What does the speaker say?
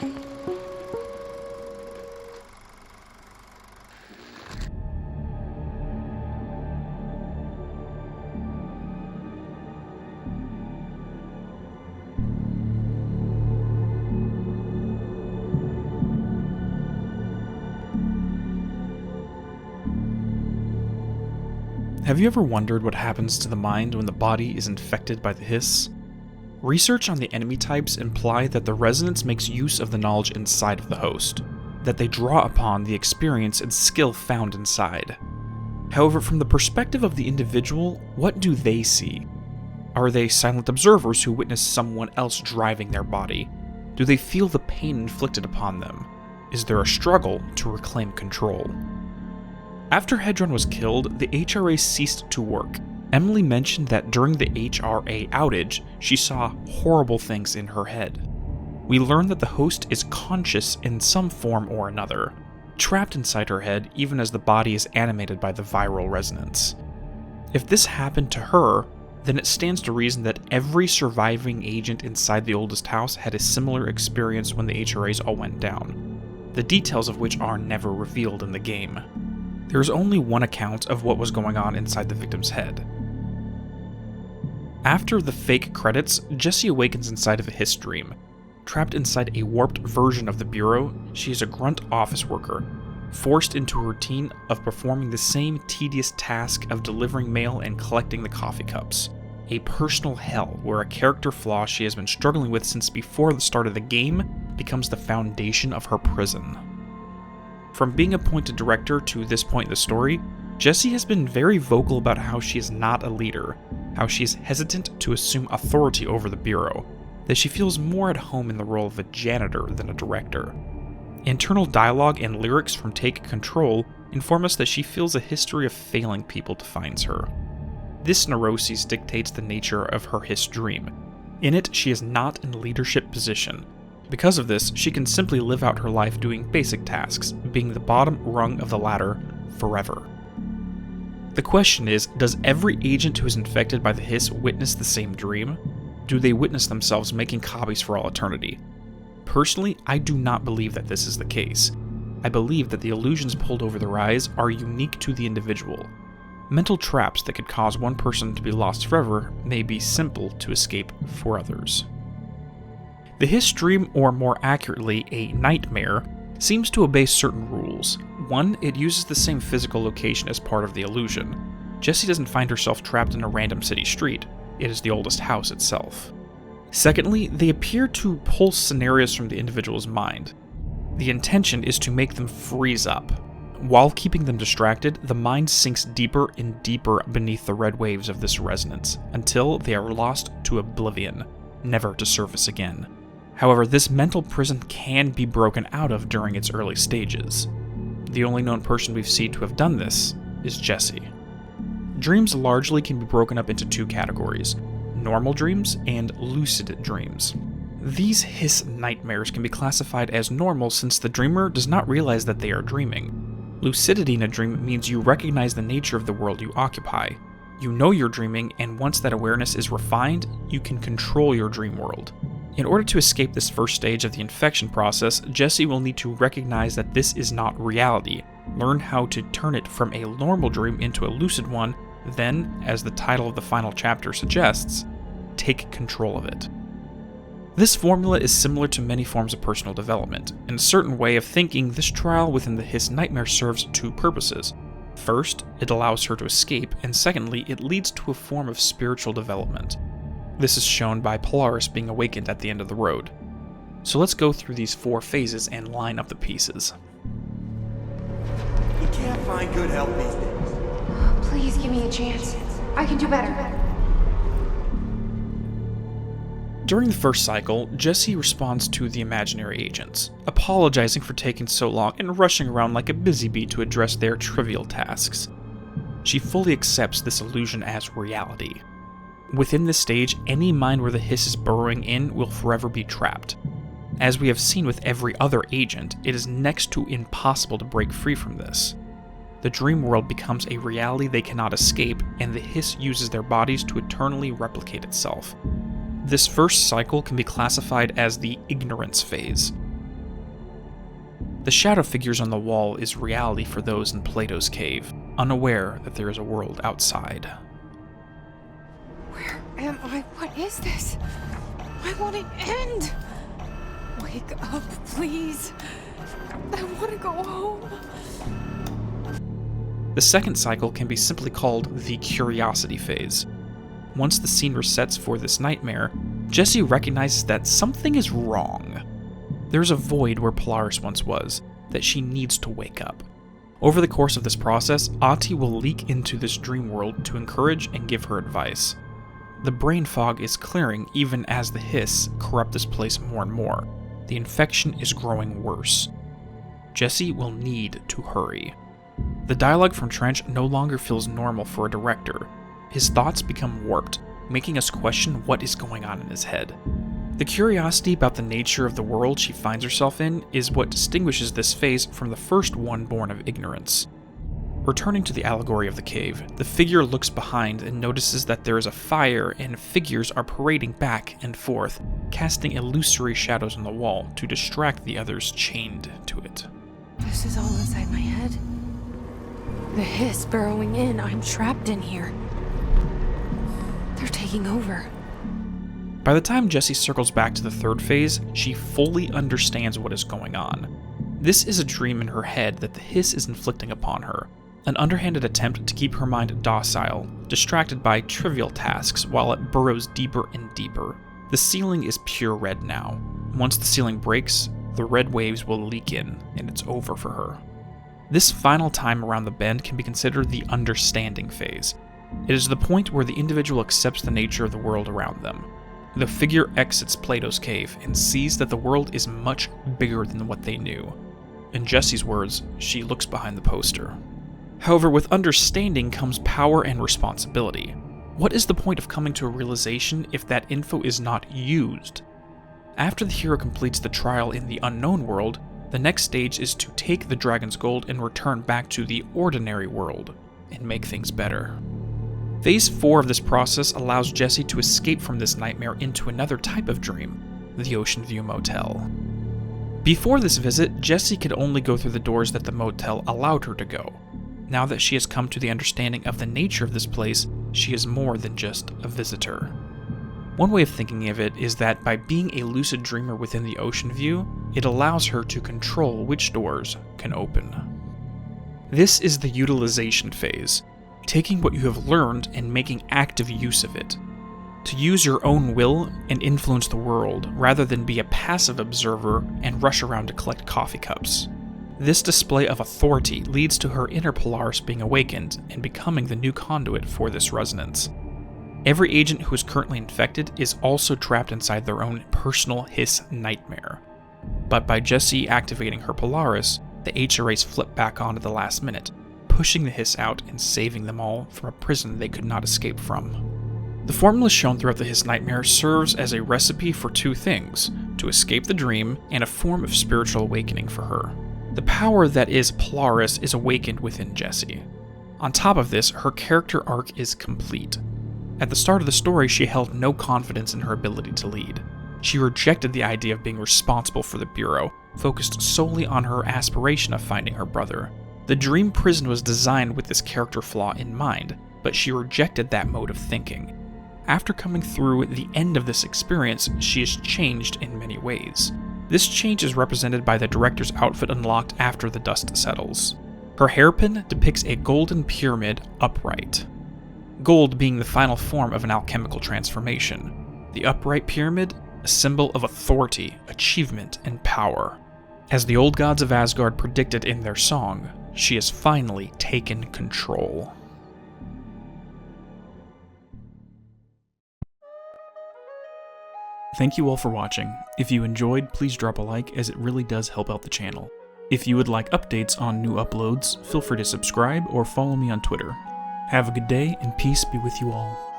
Have you ever wondered what happens to the mind when the body is infected by the hiss? Research on the enemy types imply that the resonance makes use of the knowledge inside of the host, that they draw upon the experience and skill found inside. However, from the perspective of the individual, what do they see? Are they silent observers who witness someone else driving their body? Do they feel the pain inflicted upon them? Is there a struggle to reclaim control? After Hedron was killed, the HRA ceased to work. Emily mentioned that during the HRA outage, she saw horrible things in her head. We learned that the host is conscious in some form or another, trapped inside her head even as the body is animated by the viral resonance. If this happened to her, then it stands to reason that every surviving agent inside the oldest house had a similar experience when the HRAs all went down, the details of which are never revealed in the game. There is only one account of what was going on inside the victim's head. After the fake credits, Jessie awakens inside of a hiss dream. Trapped inside a warped version of the Bureau, she is a grunt office worker, forced into a routine of performing the same tedious task of delivering mail and collecting the coffee cups. A personal hell where a character flaw she has been struggling with since before the start of the game becomes the foundation of her prison. From being appointed director to this point in the story, Jessie has been very vocal about how she is not a leader, how she is hesitant to assume authority over the Bureau, that she feels more at home in the role of a janitor than a director. Internal dialogue and lyrics from Take Control inform us that she feels a history of failing people defines her. This neuroses dictates the nature of her hiss dream. In it, she is not in a leadership position. Because of this, she can simply live out her life doing basic tasks, being the bottom rung of the ladder forever. The question is, does every agent who is infected by the hiss witness the same dream? Do they witness themselves making copies for all eternity? Personally, I do not believe that this is the case. I believe that the illusions pulled over their eyes are unique to the individual. Mental traps that could cause one person to be lost forever may be simple to escape for others. The hiss dream, or more accurately, a nightmare, seems to obey certain rules. One, it uses the same physical location as part of the illusion. Jessie doesn't find herself trapped in a random city street, it is the oldest house itself. Secondly, they appear to pull scenarios from the individual's mind. The intention is to make them freeze up. While keeping them distracted, the mind sinks deeper and deeper beneath the red waves of this resonance, until they are lost to oblivion, never to surface again. However, this mental prison can be broken out of during its early stages. The only known person we've seen to have done this is Jessie. Dreams largely can be broken up into two categories: normal dreams and lucid dreams. These hiss nightmares can be classified as normal since the dreamer does not realize that they are dreaming. Lucidity in a dream means you recognize the nature of the world you occupy. You know you're dreaming, and once that awareness is refined, you can control your dream world. In order to escape this first stage of the infection process, Jessie will need to recognize that this is not reality, learn how to turn it from a normal dream into a lucid one, then, as the title of the final chapter suggests, take control of it. This formula is similar to many forms of personal development. In a certain way of thinking, this trial within the hiss nightmare serves two purposes. First, it allows her to escape, and secondly, it leads to a form of spiritual development. This is shown by Polaris being awakened at the end of the road. So let's go through these four phases and line up the pieces. You can't find good help these days. Please give me a chance. I can do better. During the first cycle, Jessie responds to the imaginary agents, apologizing for taking so long and rushing around like a busy bee to address their trivial tasks. She fully accepts this illusion as reality. Within this stage, any mind where the hiss is burrowing in will forever be trapped. As we have seen with every other agent, it is next to impossible to break free from this. The dream world becomes a reality they cannot escape, and the hiss uses their bodies to eternally replicate itself. This first cycle can be classified as the ignorance phase. The shadow figures on the wall is reality for those in Plato's cave, unaware that there is a world outside. Where am I? What is this? I want it end! Wake up, please. I want to go home. The second cycle can be simply called the curiosity phase. Once the scene resets for this nightmare, Jessie recognizes that something is wrong. There's a void where Polaris once was, that she needs to wake up. Over the course of this process, Ahti will leak into this dream world to encourage and give her advice. The brain fog is clearing even as the hiss corrupt this place more and more. The infection is growing worse. Jessie will need to hurry. The dialogue from Trench no longer feels normal for a director. His thoughts become warped, making us question what is going on in his head. The curiosity about the nature of the world she finds herself in is what distinguishes this phase from the first one born of ignorance. Returning to the allegory of the cave, the figure looks behind and notices that there is a fire and figures are parading back and forth, casting illusory shadows on the wall to distract the others chained to it. This is all inside my head. The hiss burrowing in. I'm trapped in here. They're taking over. By the time Jessie circles back to the third phase, she fully understands what is going on. This is a dream in her head that the hiss is inflicting upon her, an underhanded attempt to keep her mind docile, distracted by trivial tasks while it burrows deeper and deeper. The ceiling is pure red now. Once the ceiling breaks, the red waves will leak in, and it's over for her. This final time around the bend can be considered the understanding phase. It is the point where the individual accepts the nature of the world around them. The figure exits Plato's cave and sees that the world is much bigger than what they knew. In Jessie's words, she looks behind the poster. However, with understanding comes power and responsibility. What is the point of coming to a realization if that info is not used? After the hero completes the trial in the unknown world, the next stage is to take the dragon's gold and return back to the ordinary world and make things better. Phase 4 of this process allows Jessie to escape from this nightmare into another type of dream, the Ocean View Motel. Before this visit, Jessie could only go through the doors that the motel allowed her to go. Now that she has come to the understanding of the nature of this place, she is more than just a visitor. One way of thinking of it is that by being a lucid dreamer within the Ocean View, it allows her to control which doors can open. This is the utilization phase, taking what you have learned and making active use of it. To use your own will and influence the world, rather than be a passive observer and rush around to collect coffee cups. This display of authority leads to her inner Polaris being awakened and becoming the new conduit for this resonance. Every agent who is currently infected is also trapped inside their own personal hiss nightmare. But by Jessie activating her Polaris, the HRAs flip back on at the last minute, pushing the hiss out and saving them all from a prison they could not escape from. The formula shown throughout the hiss nightmare serves as a recipe for two things: to escape the dream and a form of spiritual awakening for her. The power that is Polaris is awakened within Jessie. On top of this, her character arc is complete. At the start of the story, she held no confidence in her ability to lead. She rejected the idea of being responsible for the Bureau, focused solely on her aspiration of finding her brother. The dream prison was designed with this character flaw in mind, but she rejected that mode of thinking. After coming through the end of this experience, she is changed in many ways. This change is represented by the director's outfit unlocked after the dust settles. Her hairpin depicts a golden pyramid upright. Gold being the final form of an alchemical transformation. The upright pyramid, a symbol of authority, achievement, and power. As the old gods of Asgard predicted in their song, she has finally taken control. Thank you all for watching. If you enjoyed, please drop a like, as it really does help out the channel. If you would like updates on new uploads, feel free to subscribe or follow me on Twitter. Have a good day, and peace be with you all.